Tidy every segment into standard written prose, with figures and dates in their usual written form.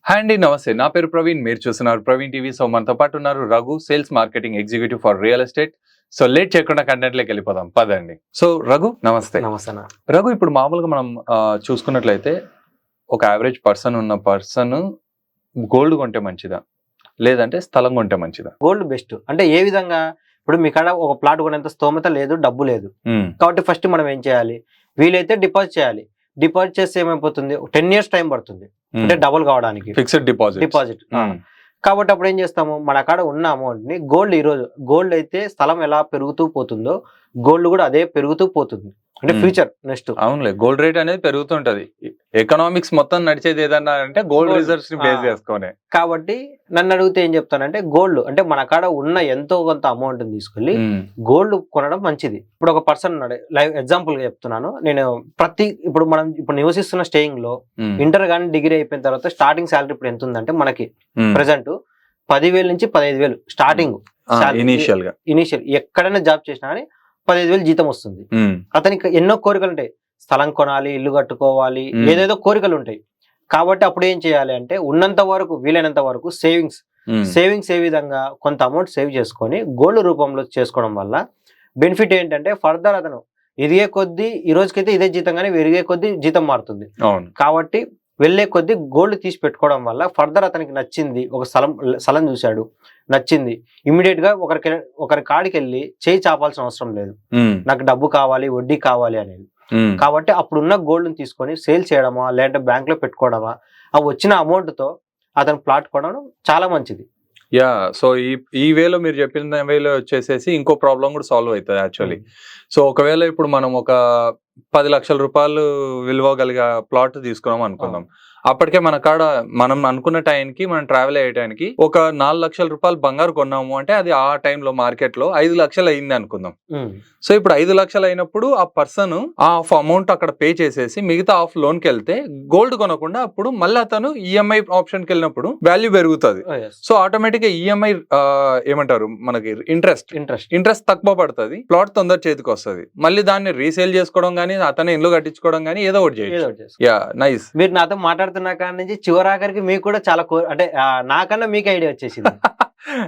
Hi అండి, నమస్తే. నా పేరు ప్రవీణ్. మీరు చూస్తున్నారు ప్రవీణ్ టీవీ. సో మనతో పాటు ఉన్నారు Raghu, sales marketing executive for real estate. So late చేయకుండా కంటెంట్లోకి వెళ్ళిపోదాం పదండి. సో రఘు, నమస్తే. నమస్తే. రఘు, ఇప్పుడు మామూలుగా మనం చూసుకున్నట్లయితే ఒక యావరేజ్ పర్సన్ ఉన్న పర్సన్ గోల్డ్ కొంటే మంచిదా, లేదంటే స్థలం కొంటే మంచిదా? Gold best. అంటే ఏ విధంగా? ఇప్పుడు మీ కాడ ఒక ప్లాట్ కొనేంత స్తోమత లేదు, డబ్బు లేదు, కాబట్టి ఫస్ట్ మనం ఏం చేయాలి? వీలైతే డిపాజిట్ చేయాలి. డిపాజిట్ చేస్తే ఏమైపోతుంది, 10 years టైం పడుతుంది, అంటే డబుల్ కావడానికి. Fixed deposit. కాబట్టి అప్పుడు ఏం చేస్తాము, మన కాడ ఉన్న అమౌంట్ ని గోల్డ్, ఈరోజు గోల్డ్ అయితే స్థలం ఎలా పెరుగుతూ పోతుందో గోల్డ్ కూడా అదే పెరుగుతూ పోతుంది, అంటే ఫ్యూచర్ నెక్స్ట్. అవునులే, గోల్డ్ రేట్ అనేది పెరుగుతుంటది. ఎకనామిక్స్ మొత్తం నడిచేది ఏదన్నా అంటే గోల్డ్ రిజర్వ్స్ ని బేస్ చేసుకొని. కాబట్టి నన్ను అడిగితే ఏం చెప్తానంటే, గోల్డ్ అంటే మన కాడ ఉన్న ఎంతో కొంత అమౌంట్ తీసుకెళ్లి గోల్డ్ కొనడం మంచిది. ఇప్పుడు ఒక పర్సన్ లైవ్ ఎగ్జాంపుల్ గా చెప్తున్నాను నేను. ఇప్పుడు మనం నివసిస్తున్న స్టేయింగ్ లో ఇంటర్ కానీ డిగ్రీ అయిపోయిన తర్వాత స్టార్టింగ్ శాలరీ ఇప్పుడు ఎంత ఉందంటే మనకి ప్రెసెంట్ 10,000 నుంచి 15,000 స్టార్టింగ్ ఇనిషియల్. ఎక్కడైనా జాబ్ చేసినా కానీ 15,000 జీతం వస్తుంది. అతనికి ఎన్నో కోరికలు ఉంటాయి, స్థలం కొనాలి, ఇల్లు కట్టుకోవాలి, ఏదేదో కోరికలు ఉంటాయి. కాబట్టి అప్పుడు ఏం చేయాలి అంటే, ఉన్నంత వరకు వీలైనంత వరకు సేవింగ్స్ ఏ విధంగా కొంత అమౌంట్ సేవ్ చేసుకొని గోల్డ్ రూపంలో చేసుకోవడం వల్ల బెనిఫిట్ ఏంటంటే, ఫర్దర్ అతను ఎదిగే కొద్దీ, ఈ రోజుకైతే ఇదే జీతం కానీ ఎదిగే కొద్దీ జీతం మారుతుంది. కాబట్టి వెళ్లే కొద్దీ గోల్డ్ తీసి పెట్టుకోవడం వల్ల ఫర్దర్ అతనికి నచ్చింది, ఒక స్థలం చూశాడు, నచ్చింది, ఇమీడియట్ గా ఒకరి కాడికి వెళ్ళి చేయి చాపాల్సిన అవసరం లేదు, నాకు డబ్బు కావాలి, వడ్డీ కావాలి అనేది. కాబట్టి అప్పుడున్న గోల్డ్ ని తీసుకొని సేల్ చేయడమా, లేదంటే బ్యాంక్ లో పెట్టుకోవడమా, ఆ వచ్చిన అమౌంట్ తో అతను ప్లాట్ కొనడం చాలా మంచిది. యా, సో ఈ వేలో మీరు చెప్పిన వేలో వచ్చేసేసి ఇంకో ప్రాబ్లం కూడా సాల్వ్ అవుతుంది యాక్చువల్లీ. సో ఒకవేళ ఇప్పుడు మనం ఒక 10 లక్షల రూపాయలు విలువ కలిగే ప్లాట్ తీసుకున్నాం అనుకుందాం. అప్పటికే మన కాడ మనం అనుకున్న టైంకి మనం ట్రావెల్ అయ్యేటానికి ఒక 4 లక్షల రూపాయలు బంగారు కొన్నాము అంటే అది ఆ టైంలో మార్కెట్ లో 5 లక్షలు అయింది అనుకుందాం. సో ఇప్పుడు 5 లక్షలు అయినప్పుడు ఆ పర్సన్ హాఫ్ అమౌంట్ అక్కడ పే చేసేసి మిగతా హాఫ్ లోన్ కి వెళ్తే గోల్డ్ కొనకుండా అప్పుడు మళ్ళీ అతను ఈఎంఐ ఆప్షన్ కి వెళ్ళినప్పుడు వాల్యూ పెరుగుతుంది. సో ఆటోమేటిక్ గా ఈఎంఐ ఏమంటారు, మనకి ఇంట్రెస్ట్ తక్కువ పడుతుంది, ప్లాట్ తొందర చేతికి వస్తుంది, మళ్ళీ దాన్ని రీసేల్ చేసుకోవడం కానీ అతను ఇల్లు కట్టించుకోవడం కానీ ఏదో ఒకటి చేయొచ్చు. Yeah, nice. మీరు నాతో మాట్లాడుతున్న కాడి నుంచి చివరాఖరికి మీకు కూడా చాలా అంటే నాకన్నా మీకు ఐడియా వచ్చేసింది.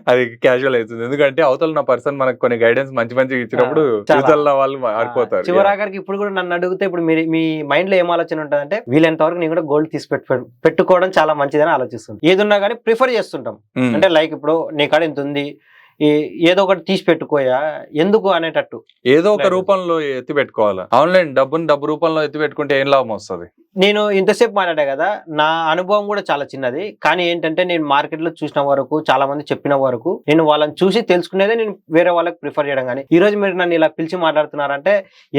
అది క్యాజువల్ అవుతుంది, ఎందుకంటే అవతల నా పర్సన్ మనకు కొన్ని గైడెన్స్ మంచి ఇచ్చినప్పుడు వాళ్ళు మారిపోతారు. చివరాఖరికి ఇప్పుడు కూడా నన్ను అడిగితే, ఇప్పుడు మీ మైండ్ లో ఏం ఆలోచన ఉంటుంది అంటే, వీలైనంత వరకు నేను కూడా గోల్డ్ తీసి పెట్టుకోవడం చాలా మంచిదని ఆలోచిస్తుంది. ఏదున్నా కానీ ప్రిఫర్ చేస్తుంటాం. అంటే లైక్ ఇప్పుడు నీ కాడ ఇంత ఉంది, ఏదో ఒకటి తీసి పెట్టుకోయా ఎందుకు అనేటట్టు, ఏదో ఒక రూపంలో ఎత్తి పెట్టుకోవాలి. ఆన్లైన్ డబ్బు రూపంలో ఎత్తి పెట్టుకుంటే ఏం లాభం వస్తుంది? నేను ఇంతసేపు మాట్లాడా కదా, నా అనుభవం కూడా చాలా చిన్నది, కానీ ఏంటంటే నేను మార్కెట్ లో చూసిన వరకు, చాలా మంది చెప్పిన వరకు, నేను వాళ్ళని చూసి తెలుసుకునేదే నేను వేరే వాళ్ళకి ప్రిఫర్ చేయడం. కానీ ఈ రోజు మీరు నన్ను ఇలా పిలిచి మాట్లాడుతున్నారంటే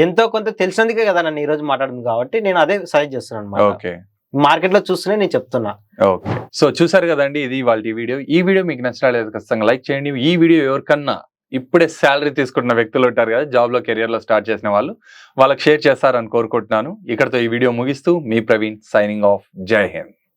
ఎంతో కొంత తెలిసినందుకే కదా నన్ను ఈ రోజు మాట్లాడుతుంది, కాబట్టి నేను అదే సజెస్ట్ చేస్తున్నాను. ఓకే, మార్కెట్ లో చూస్తూనే నేను చెప్తున్నా. ఓకే, సో చూసారు కదండి, ఇది వాళ్ళ వీడియో. ఈ వీడియో మీకు నచ్చినట్లయితే ఖచ్చితంగా లైక్ చేయండి. ఈ వీడియో ఎవరికన్నా ఇప్పుడే శాలరీ తీసుకుంటున్న వ్యక్తులు ఉంటారు కదా, జాబ్ లో కెరియర్ లో స్టార్ట్ చేసిన వాళ్ళకి షేర్ చేస్తారని కోరుకుంటున్నాను. ఇక్కడతో ఈ వీడియో ముగిస్తూ మీ ప్రవీణ్ సైనింగ్ ఆఫ్. జై హింద్.